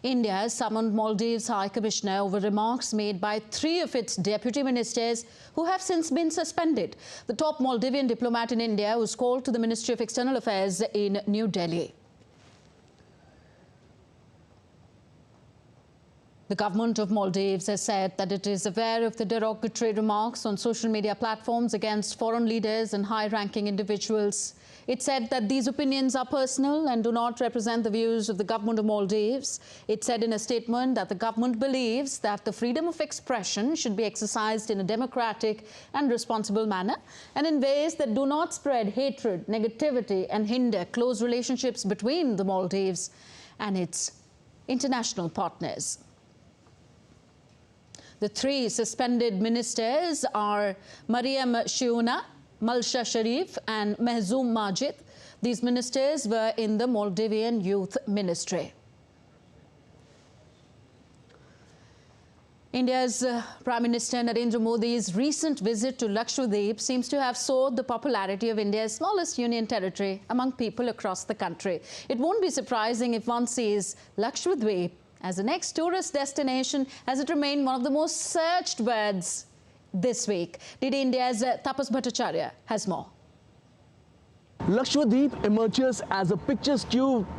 India has summoned Maldives High Commissioner over remarks made by 3 of its deputy ministers who have since been suspended. The top Maldivian diplomat in India was called to the Ministry of External Affairs in New Delhi. The government of Maldives has said that it is aware of the derogatory remarks on social media platforms against foreign leaders and high-ranking individuals. It said that these opinions are personal and do not represent the views of the government of Maldives. It said in a statement that the government believes that the freedom of expression should be exercised in a democratic and responsible manner and in ways that do not spread hatred, negativity and hinder close relationships between the Maldives and its international partners. The 3 suspended ministers are Mariam Shiuna, Malsha Sharif and Mehzoom Majid. These ministers were in the Maldivian Youth Ministry. India's Prime Minister Narendra Modi's recent visit to Lakshadweep seems to have soared the popularity of India's smallest union territory among people across the country. It won't be surprising if one sees Lakshadweep as the next tourist destination, as it remained one of the most searched words this week. DD India's Tapas Bhattacharya has more. Lakshadweep emerges as a picturesque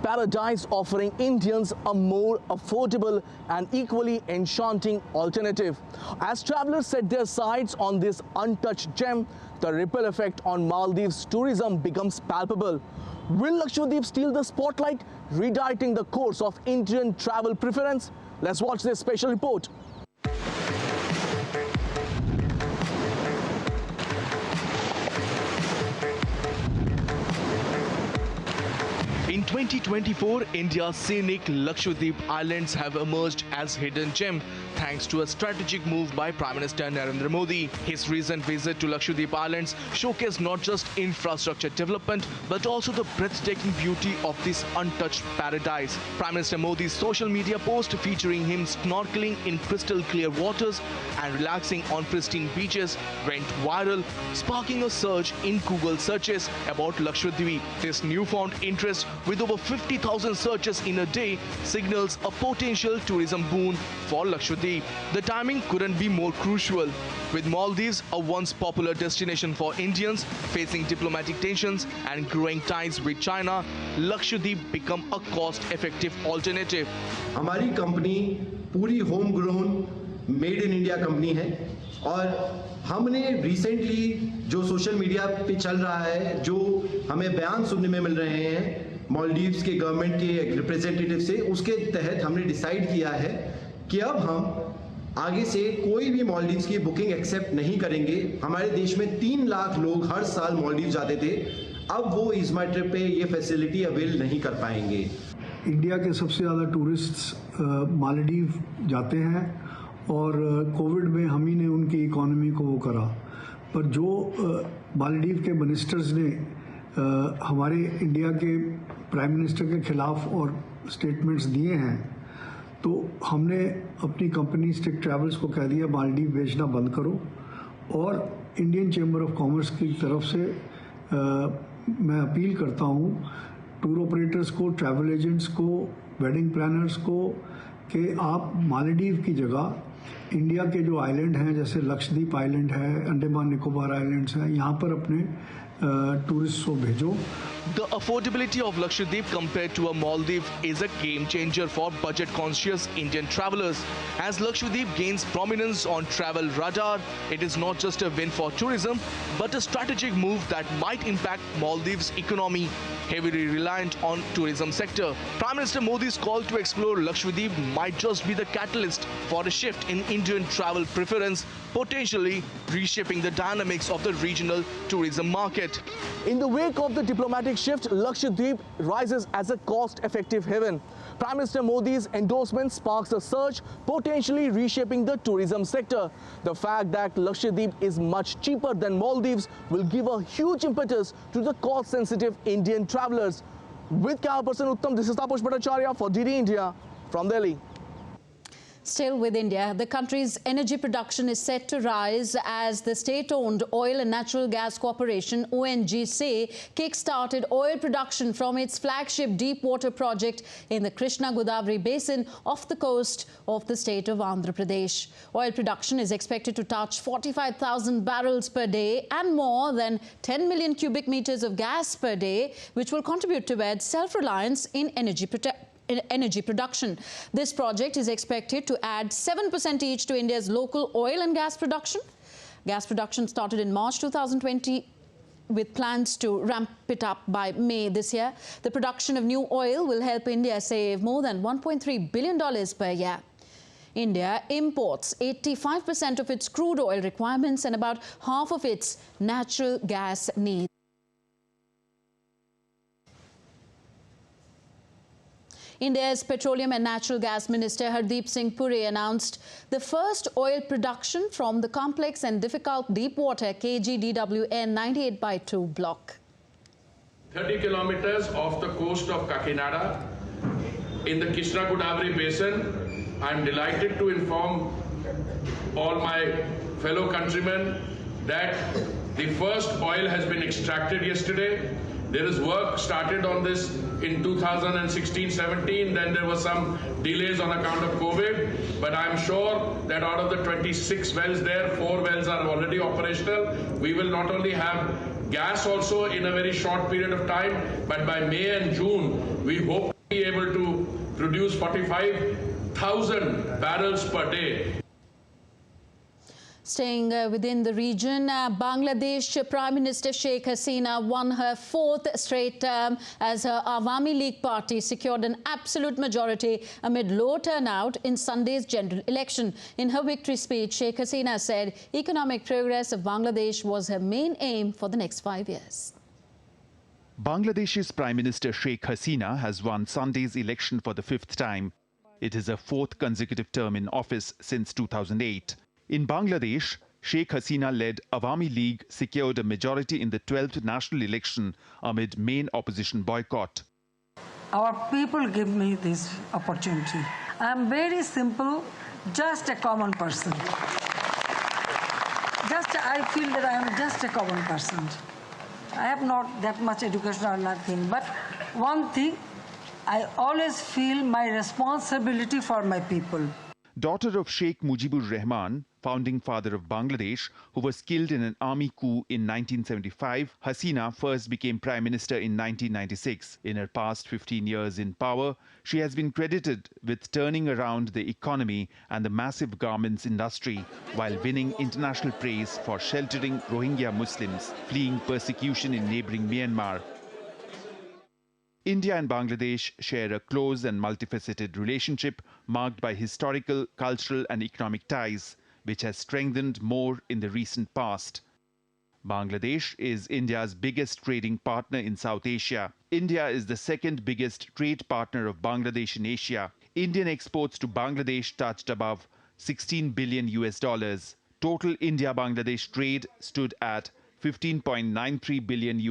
paradise offering Indians a more affordable and equally enchanting alternative. As travelers set their sights on this untouched gem, the ripple effect on Maldives tourism becomes palpable. Will Lakshadweep steal the spotlight, redirecting the course of Indian travel preference? Let's watch this special report. In 2024, India's scenic Lakshadweep Islands have emerged as hidden gem thanks to a strategic move by Prime Minister Narendra Modi. His recent visit to Lakshadweep Islands showcased not just infrastructure development but also the breathtaking beauty of this untouched paradise. Prime Minister Modi's social media post featuring him snorkeling in crystal clear waters and relaxing on pristine beaches went viral, sparking a surge in Google searches about Lakshadweep. This newfound interest, with over 50,000 searches in a day, signals a potential tourism boon for Lakshadweep. The timing couldn't be more crucial. With Maldives, a once popular destination for Indians, facing diplomatic tensions and growing ties with China, Lakshadweep become a cost-effective alternative. हमारी company पूरी होमग्रोन made in India company है और हमने recently जो social media पे चल रहा है, जो हमें बयान सुनने में मिल रहे हैं मालदीव्स के गवर्नमेंट के रिप्रेजेंटेटिव से, उसके तहत हमने डिसाइड किया है कि अब हम आगे से कोई भी मालदीव्स की बुकिंग एक्सेप्ट नहीं करेंगे। हमारे देश में 3 लाख लोग हर साल मालदीव्स जाते थे, अब वो इस ट्रिप पे ये फैसिलिटी अवेल नहीं कर पाएंगे। इंडिया के सबसे ज़्यादा टूरिस्ट मालदीव जाते हैं और कोविड में हम ही ने उनकी इकोनॉमी को वो करा, पर जो मालदीव के मिनिस्टर्स ने हमारे इंडिया के प्राइम मिनिस्टर के खिलाफ और स्टेटमेंट्स दिए हैं, तो हमने अपनी कंपनी स्टिक ट्रैवल्स को कह दिया मालदीव भेजना बंद करो। और इंडियन चैम्बर ऑफ कॉमर्स की तरफ से मैं अपील करता हूँ टूर ऑपरेटर्स को, ट्रैवल एजेंट्स को, वेडिंग प्लानर्स को कि आप मालदीव की जगह इंडिया के जो आइलैंड हैं, जैसे लक्षद्वीप आइलैंड है, अंडमान निकोबार आइलैंड्स हैं, यहाँ पर अपने टूरिस्ट को भेजो। The affordability of Lakshadweep compared to a Maldives is a game changer for budget-conscious Indian travelers. As Lakshadweep gains prominence on travel radar, it is not just a win for tourism, but a strategic move that might impact Maldives' economy, heavily reliant on tourism sector. Prime Minister Modi's call to explore Lakshadweep might just be the catalyst for a shift in Indian travel preference, potentially reshaping the dynamics of the regional tourism market. In the wake of the diplomatic shift, Lakshadweep rises as a cost-effective haven. Prime Minister Modi's endorsement sparks a surge, potentially reshaping the tourism sector. The fact that Lakshadweep is much cheaper than Maldives will give a huge impetus to the cost-sensitive Indian travelers. With camera person Uttam, this is Tapas Bhattacharya for DD India from Delhi. Still with India, the country's energy production is set to rise as the state-owned Oil and Natural Gas Corporation, ONGC, kick-started oil production from its flagship deep-water project in the Krishna-Godavari basin off the coast of the state of Andhra Pradesh. Oil production is expected to touch 45,000 barrels per day and more than 10 million cubic meters of gas per day, which will contribute towards self-reliance in energy production. This project is expected to add 7% each to India's local oil and gas production. Gas production started in March 2020 with plans to ramp it up by May this year. The production of new oil will help India save more than $1.3 billion per year. India imports 85% of its crude oil requirements and about half of its natural gas needs. India's Petroleum and Natural Gas Minister Hardeep Singh Puri announced the first oil production from the complex and difficult deep-water KG-DWN 98/2 block. 30 kilometers off the coast of Kakinada in the Krishna-Godavari basin. I'm delighted to inform all my fellow countrymen that the first oil has been extracted yesterday. There is work started on this in 2016-17, then there were some delays on account of COVID, but I'm sure that out of the 26 wells there, 4 wells are already operational. We will not only have gas also in a very short period of time, but by May and June, we hope to be able to produce 45,000 barrels per day. Staying within the region, Bangladesh Prime Minister Sheikh Hasina won her 4th straight term as her Awami League party secured an absolute majority amid low turnout in Sunday's general election. In her victory speech, Sheikh Hasina said economic progress of Bangladesh was her main aim for the next 5 years. Bangladesh's Prime Minister Sheikh Hasina has won Sunday's election for the 5th time. It is her 4th consecutive term in office since 2008. In Bangladesh, Sheikh Hasina-led Awami League secured a majority in the 12th national election amid main opposition boycott. Our people give me this opportunity. I am very simple, just a common person. I feel that I am just a common person. I have not that much education or nothing, but one thing, I always feel my responsibility for my people. Daughter of Sheikh Mujibur Rahman, founding father of Bangladesh, who was killed in an army coup in 1975, Hasina first became Prime Minister in 1996. In her past 15 years in power, she has been credited with turning around the economy and the massive garments industry, while winning international praise for sheltering Rohingya Muslims fleeing persecution in neighboring Myanmar. India and Bangladesh share a close and multifaceted relationship marked by historical, cultural and economic ties, which has strengthened more in the recent past. Bangladesh is India's biggest trading partner in South Asia. India is the 2nd biggest trade partner of Bangladesh in Asia. Indian exports to Bangladesh touched above $16 billion. Total India-Bangladesh trade stood at $15.93 billion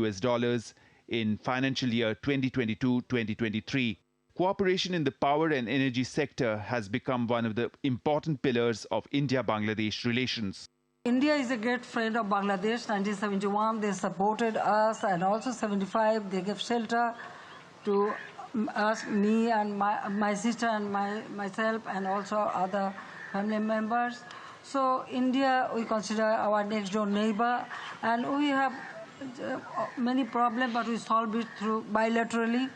in financial year 2022-2023. Cooperation in the power and energy sector has become one of the important pillars of India-Bangladesh relations. India is a great friend of Bangladesh. 1971, they supported us, and also 75, they gave shelter to us, me and my sister and myself, and also other family members. So India, we consider our next door neighbor, and we have many problems, but we solve it through bilaterally.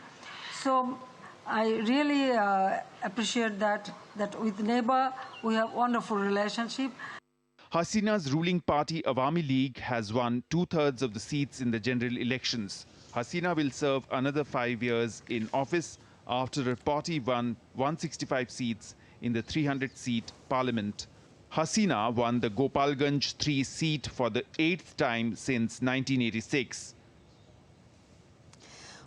So I really appreciate that with neighbor we have wonderful relationship. Hasina's ruling party Awami League has won 2/3 of the seats in the general elections. Hasina will serve another 5 years in office after her party won 165 seats in the 300-seat parliament. Hasina won the Gopalganj 3 seat for the 8th time since 1986.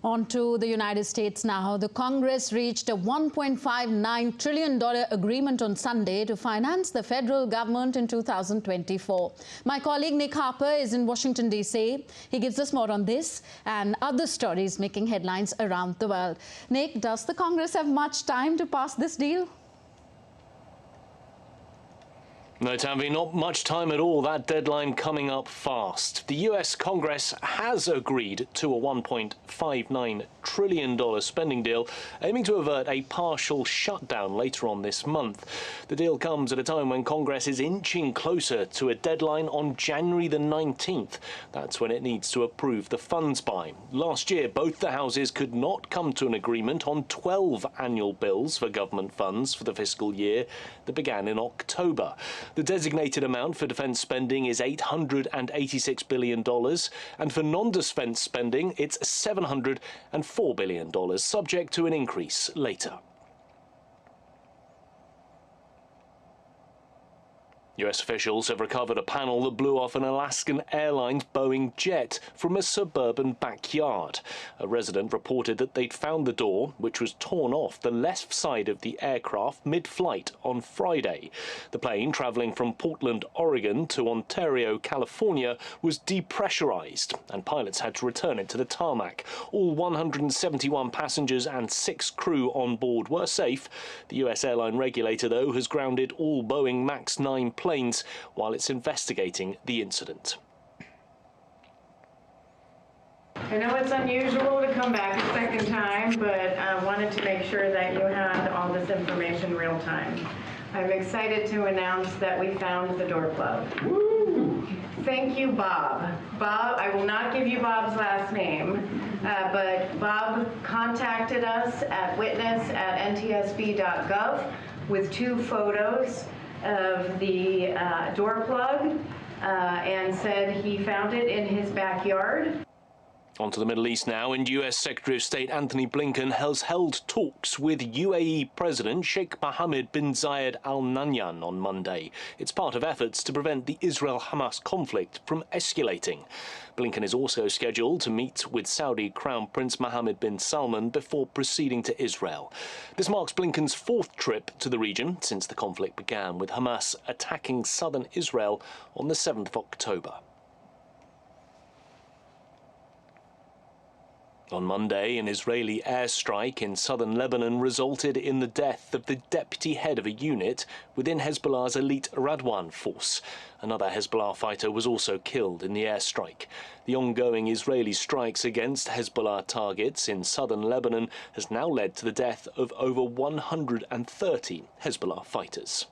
On to the United States now. The Congress reached a $1.59 trillion agreement on Sunday to finance the federal government in 2024. My colleague Nick Harper is in Washington, D.C. He gives us more on this and other stories making headlines around the world. Nick, does the Congress have much time to pass this deal? No, Tanvi, not much time at all. That deadline coming up fast. The US Congress has agreed to a $1.59 trillion spending deal, aiming to avert a partial shutdown later on this month. The deal comes at a time when Congress is inching closer to a deadline on January the 19th. That's when it needs to approve the funds by. Last year, both the houses could not come to an agreement on 12 annual bills for government funds for the fiscal year that began in October. The designated amount for defence spending is $886 billion, and for non-defence spending, it's $704 billion, subject to an increase later. US officials have recovered a panel that blew off an Alaska Airlines Boeing jet from a suburban backyard. A resident reported that they'd found the door, which was torn off the left side of the aircraft mid-flight on Friday. The plane, travelling from Portland, Oregon to Ontario, California, was depressurized, and pilots had to return it to the tarmac. All 171 passengers and 6 crew on board were safe. The US airline regulator, though, has grounded all Boeing MAX 9 planes while it's investigating the incident. I know it's unusual to come back a second time, but I wanted to make sure that you had all this information real time. I'm excited to announce that we found the door plug. Woo! Thank you, Bob. Bob, I will not give you Bob's last name, but Bob contacted us at witness@ntsb.gov with 2 photos of the door plug and said he found it in his backyard. On to the Middle East now, and US Secretary of State Antony Blinken has held talks with UAE President Sheikh Mohammed bin Zayed Al Nahyan on Monday. It's part of efforts to prevent the Israel-Hamas conflict from escalating. Blinken is also scheduled to meet with Saudi Crown Prince Mohammed bin Salman before proceeding to Israel. This marks Blinken's 4th trip to the region since the conflict began, with Hamas attacking southern Israel on the 7th of October. On Monday, an Israeli airstrike in southern Lebanon resulted in the death of the deputy head of a unit within Hezbollah's elite Radwan force. Another Hezbollah fighter was also killed in the airstrike. The ongoing Israeli strikes against Hezbollah targets in southern Lebanon has now led to the death of over 130 Hezbollah fighters.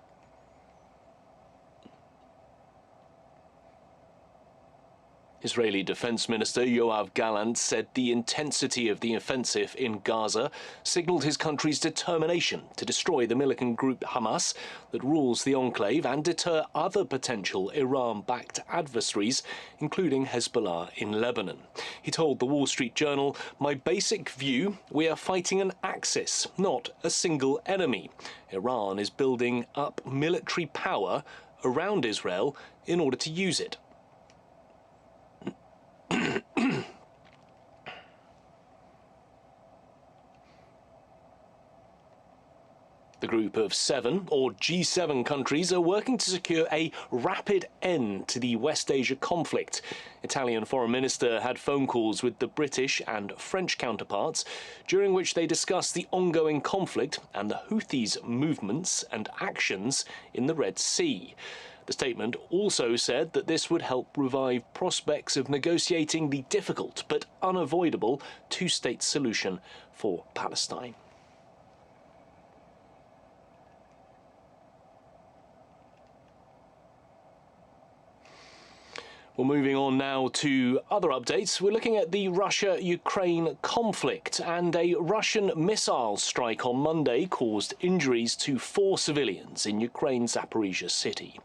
Israeli Defense Minister Yoav Gallant said the intensity of the offensive in Gaza signaled his country's determination to destroy the militant group Hamas that rules the enclave and deter other potential Iran-backed adversaries, including Hezbollah in Lebanon. He told the Wall Street Journal, "My basic view, we are fighting an axis, not a single enemy. Iran is building up military power around Israel in order to use it." The group of 7, or G7 countries, are working to secure a rapid end to the West Asia conflict. Italian Foreign Minister had phone calls with the British and French counterparts, during which they discussed the ongoing conflict and the Houthis' movements and actions in the Red Sea. The statement also said that this would help revive prospects of negotiating the difficult but unavoidable 2-state solution for Palestine. Well, moving on now to other updates. We're looking at the Russia-Ukraine conflict, and a Russian missile strike on Monday caused injuries to 4 civilians in Ukraine's Zaporizhzhia city.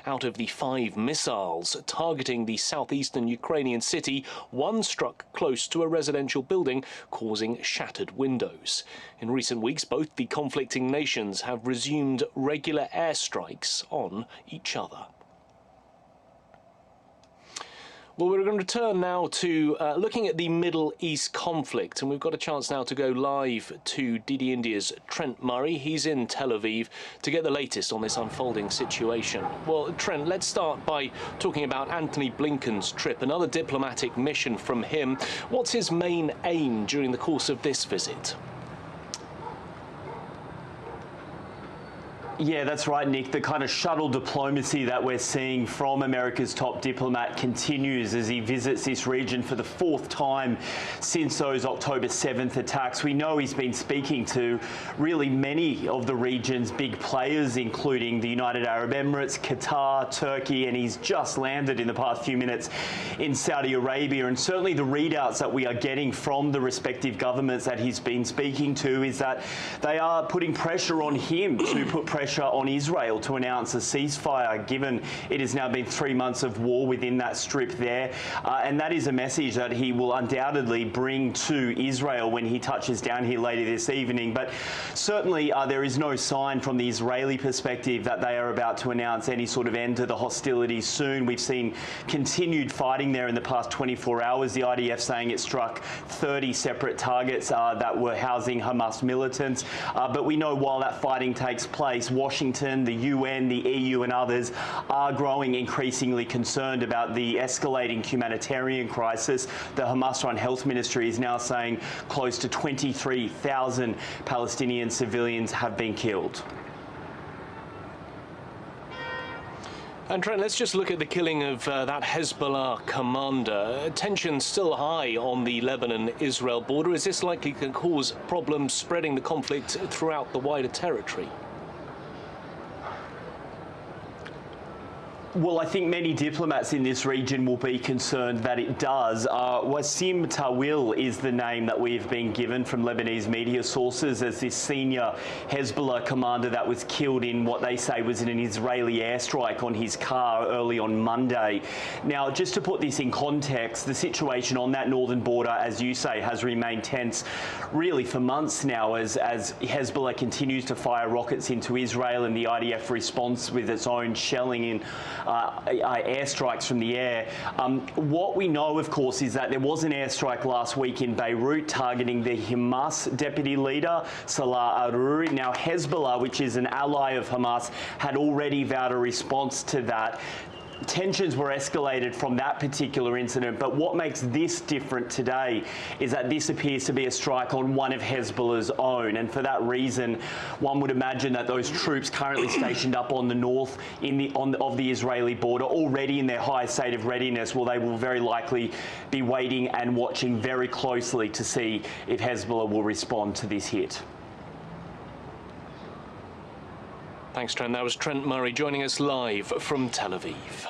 Out of the 5 missiles targeting the southeastern Ukrainian city, 1 struck close to a residential building, causing shattered windows. In recent weeks, both the conflicting nations have resumed regular airstrikes on each other. Well, we're going to return now to looking at the Middle East conflict, and we've got a chance now to go live to DD India's Trent Murray. He's in Tel Aviv to get the latest on this unfolding situation. Well, Trent, let's start by talking about Antony Blinken's trip, another diplomatic mission from him. What's his main aim during the course of this visit? Yeah, that's right, Nick. The kind of shuttle diplomacy that we're seeing from America's top diplomat continues as he visits this region for the 4th time since those October 7th attacks. We know he's been speaking to really many of the region's big players, including the United Arab Emirates, Qatar, Turkey, and he's just landed in the past few minutes in Saudi Arabia. And certainly the readouts that we are getting from the respective governments that he's been speaking to is that they are putting pressure on him to put pressure on Israel to announce a ceasefire, given it has now been 3 months of war within that strip there. And that is a message that he will undoubtedly bring to Israel when he touches down here later this evening. But certainly there is no sign from the Israeli perspective that they are about to announce any sort of end to the hostilities soon. We've seen continued fighting there in the past 24 hours. The IDF saying it struck 30 separate targets that were housing Hamas militants. But we know while that fighting takes place, Washington, the UN, the EU and others are growing increasingly concerned about the escalating humanitarian crisis. The Hamas-run health ministry is now saying close to 23,000 Palestinian civilians have been killed. And Trent, let's just look at the killing of that Hezbollah commander. Tensions still high on the Lebanon-Israel border. Is this likely to cause problems spreading the conflict throughout the wider territory? Well, I think many diplomats in this region will be concerned that it does. Wassim Tawil is the name that we've been given from Lebanese media sources as this senior Hezbollah commander that was killed in what they say was in an Israeli airstrike on his car early on Monday. Now, just to put this in context, the situation on that northern border, as you say, has remained tense really for months now as Hezbollah continues to fire rockets into Israel and the IDF responds with its own shelling in airstrikes from the air. What we know, of course, is that there was an airstrike last week in Beirut targeting the Hamas deputy leader, Salah Aruri. Now, Hezbollah, which is an ally of Hamas, had already vowed a response to that. Tensions were escalated from that particular incident, but what makes this different today is that this appears to be a strike on one of Hezbollah's own, and for that reason one would imagine that those troops currently stationed up on the north of the Israeli border, already in their highest state of readiness, well, they will very likely be waiting and watching very closely to see if Hezbollah will respond to this hit. Thanks, Trent. That was Trent Murray joining us live from Tel Aviv.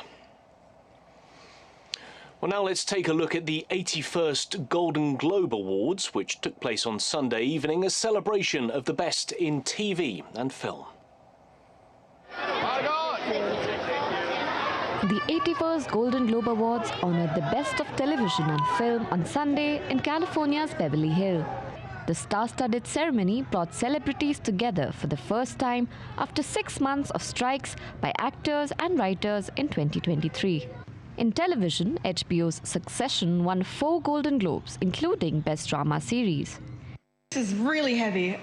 Well, now let's take a look at the 81st Golden Globe Awards, which took place on Sunday evening, a celebration of the best in TV and film. The 81st Golden Globe Awards honored the best of television and film on Sunday in California's Beverly Hills. The star-studded ceremony brought celebrities together for the first time after 6 months of strikes by actors and writers in 2023. In television, HBO's Succession won 4 Golden Globes, including Best Drama Series. This is really heavy.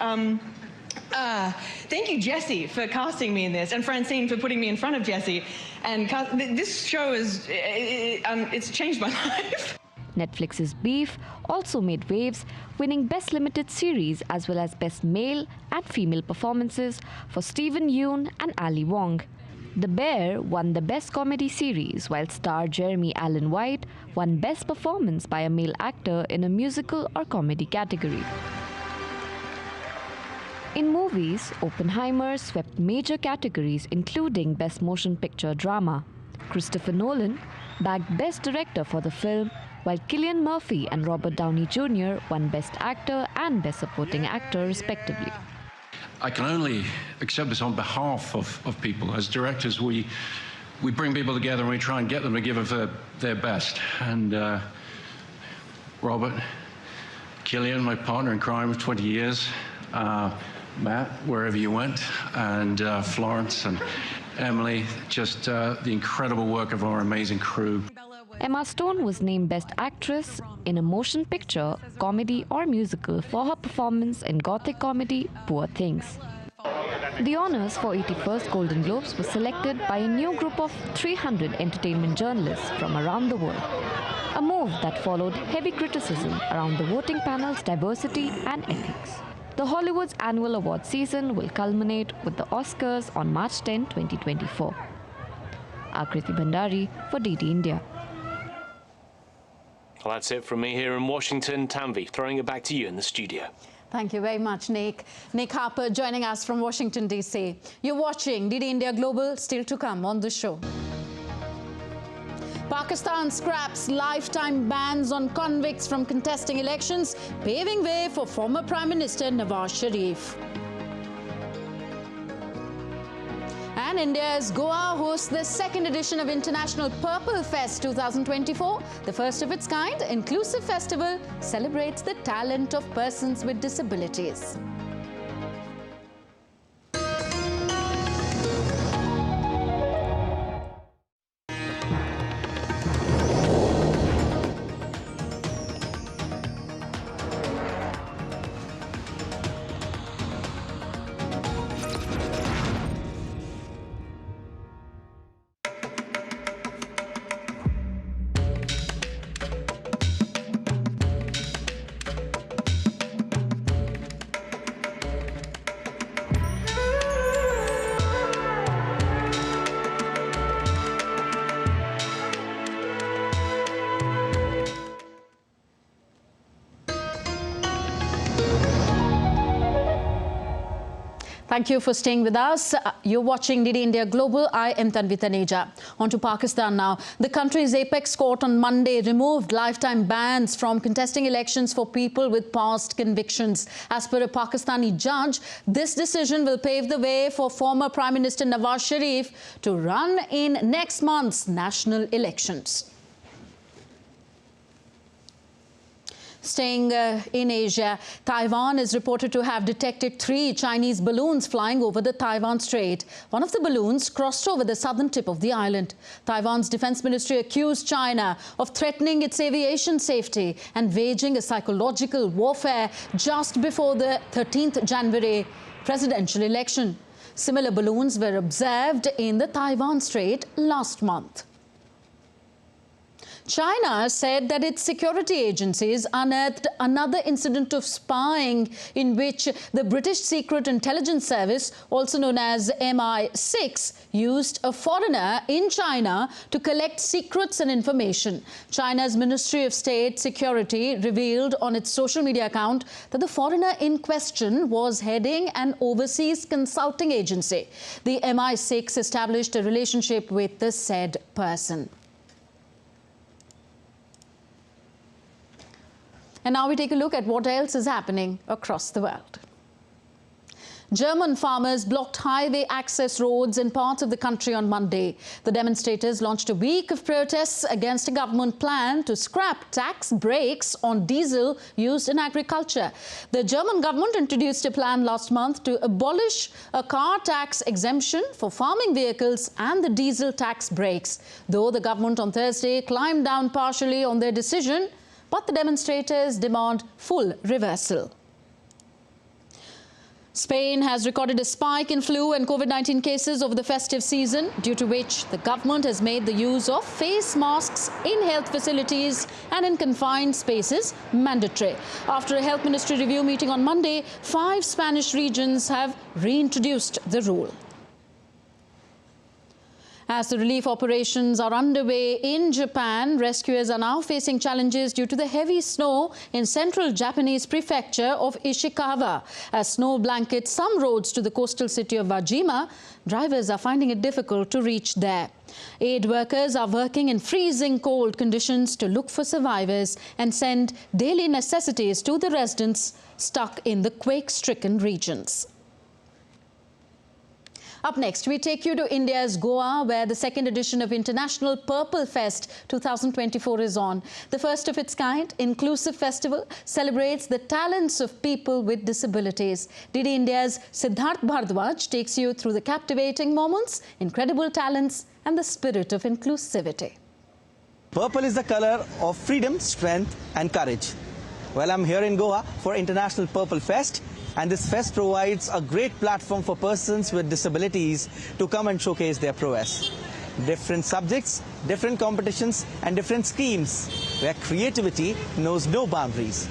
Thank you, Jesse, for casting me in this, and Francine for putting me in front of Jesse. And this show is, it's changed my life. Netflix's Beef also made waves, winning Best Limited Series as well as Best Male and Female Performances for Stephen Yeun and Ali Wong. The Bear won the Best Comedy Series, while star Jeremy Allen White won Best Performance by a Male Actor in a Musical or Comedy category. In movies, Oppenheimer swept major categories including Best Motion Picture Drama. Christopher Nolan bagged Best Director for the film, while Cillian Murphy and Robert Downey Jr. won Best Actor and Best Supporting Actor, respectively. I can only accept this on behalf of people. As directors, we bring people together and we try and get them to give of their best. And Robert, Cillian, my partner in crime of 20 years, Matt, wherever you went, and Florence and Emily, just the incredible work of our amazing crew. Emma Stone was named Best Actress in a Motion Picture, Comedy or Musical for her performance in gothic comedy Poor Things. The honors for 81st Golden Globes was selected by a new group of 300 entertainment journalists from around the world, a move that followed heavy criticism around the voting panel's diversity and ethics. The Hollywood's annual award season will culminate with the Oscars on March 10, 2024. Akriti Bhandari for DD India. Well, that's it from me here in Washington. Tanvi, throwing it back to you in the studio. Thank you very much, Nick. Nick Harper joining us from Washington, D.C. You're watching DD India Global, still to come on the show. Pakistan scraps lifetime bans on convicts from contesting elections, paving way for former Prime Minister Nawaz Sharif. And India's Goa hosts the second edition of International Purple Fest 2024. The first of its kind, inclusive festival, celebrates the talent of persons with disabilities. Thank you for staying with us. You're watching DD India Global. I am Tanvi Taneja. On to Pakistan now. The country's apex court on Monday removed lifetime bans from contesting elections for people with past convictions. As per a Pakistani judge, this decision will pave the way for former Prime Minister Nawaz Sharif to run in next month's national elections. Staying in Asia, Taiwan is reported to have detected 3 Chinese balloons flying over the Taiwan Strait. One of the balloons crossed over the southern tip of the island. Taiwan's defense ministry accused China of threatening its aviation safety and waging a psychological warfare just before the 13th January presidential election. Similar balloons were observed in the Taiwan Strait last month. China said that its security agencies unearthed another incident of spying in which the British Secret Intelligence Service, also known as MI6, used a foreigner in China to collect secrets and information. China's Ministry of State Security revealed on its social media account that the foreigner in question was heading an overseas consulting agency. The MI6 established a relationship with the said person. And now we take a look at what else is happening across the world. German farmers blocked highway access roads in parts of the country on Monday. The demonstrators launched a week of protests against a government plan to scrap tax breaks on diesel used in agriculture. The German government introduced a plan last month to abolish a car tax exemption for farming vehicles and the diesel tax breaks. Though the government on Thursday climbed down partially on their decision, but the demonstrators demand full reversal. Spain has recorded a spike in flu and COVID-19 cases over the festive season, due to which the government has made the use of face masks in health facilities and in confined spaces mandatory. After a health ministry review meeting on Monday, 5 Spanish regions have reintroduced the rule. As the relief operations are underway in Japan, rescuers are now facing challenges due to the heavy snow in central Japanese prefecture of Ishikawa. As snow blankets some roads to the coastal city of Wajima, drivers are finding it difficult to reach there. Aid workers are working in freezing cold conditions to look for survivors and send daily necessities to the residents stuck in the quake-stricken regions. Up next, we take you to India's Goa, where the second edition of International Purple Fest 2024 is on. The first of its kind, inclusive festival, celebrates the talents of people with disabilities. DD India's Siddharth Bhardwaj takes you through the captivating moments, incredible talents, and the spirit of inclusivity. Purple is the color of freedom, strength, and courage. Well, I'm here in Goa for International Purple Fest. And this fest provides a great platform for persons with disabilities to come and showcase their prowess. Different subjects, different competitions, and different schemes where creativity knows no boundaries.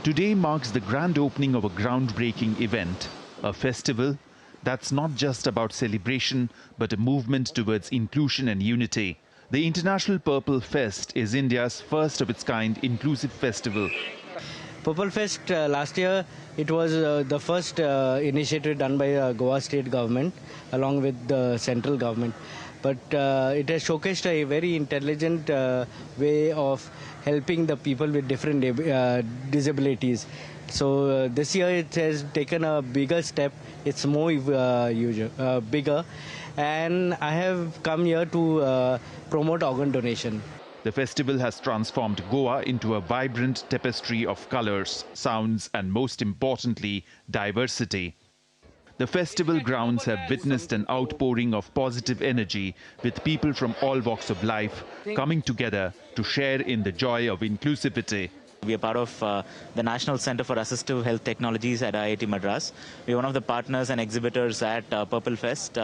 Today marks the grand opening of a groundbreaking event, a festival that's not just about celebration, but a movement towards inclusion and unity. The International Purple Fest is India's first of its kind inclusive festival. Purple Fest last year, it was the first initiative done by Goa state government along with the central government. But it has showcased a very intelligent way of helping the people with different disabilities. So this year it has taken a bigger step. It's more bigger. And I have come here to promote organ donation. The festival has transformed Goa into a vibrant tapestry of colors, sounds and most importantly, diversity. The festival grounds have witnessed an outpouring of positive energy with people from all walks of life coming together to share in the joy of inclusivity. We are part of the National Center for Assistive Health Technologies at IIT Madras. We are one of the partners and exhibitors at Purple Fest.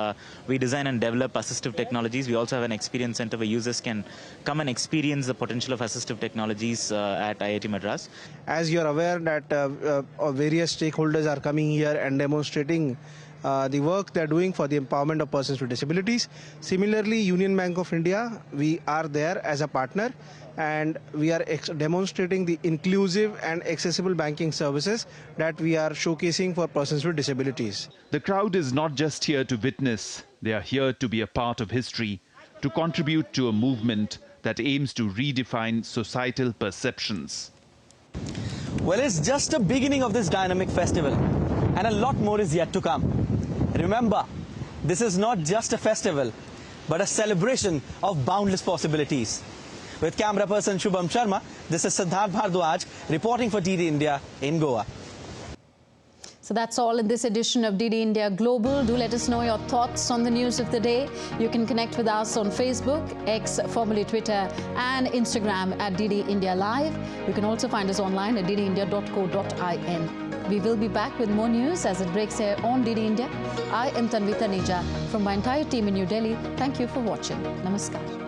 We design and develop assistive technologies. We also have an experience center where users can come and experience the potential of assistive technologies at IIT Madras. As you are aware that various stakeholders are coming here and demonstrating the work they are doing for the empowerment of persons with disabilities. Similarly, Union Bank of India, we are there as a partner, and we are demonstrating the inclusive and accessible banking services that we are showcasing for persons with disabilities. The crowd is not just here to witness, they are here to be a part of history, to contribute to a movement that aims to redefine societal perceptions. Well, it's just the beginning of this dynamic festival, and a lot more is yet to come. Remember, this is not just a festival, but a celebration of boundless possibilities. With camera person Shubham Sharma, this is Siddharth Bhardwaj reporting for DD India in Goa. So that's all in this edition of DD India Global. Do let us know your thoughts on the news of the day. You can connect with us on Facebook, X, formerly Twitter, and Instagram at DD India Live. You can also find us online at ddindia.co.in. We will be back with more news as it breaks here on DD India. I am Tanvi Taneja from my entire team in New Delhi. Thank you for watching. Namaskar.